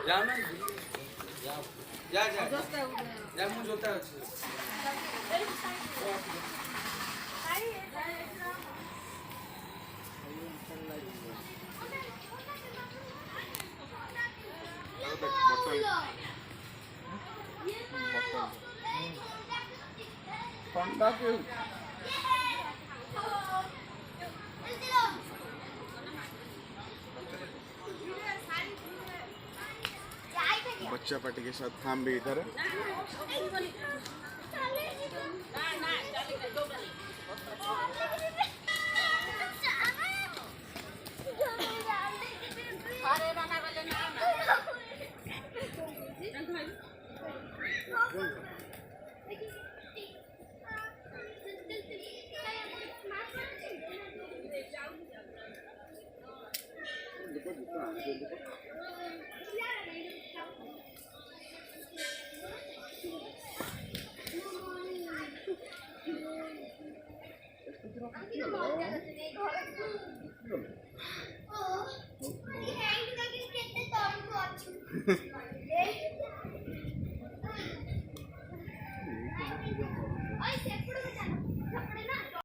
যাও না যাও যা যা যা ମୁଁ ଜୋତା ଅଛି ଥଣ୍ଡା ପିଉ बच्चा पार्टी के साथ थाम भी इधर है।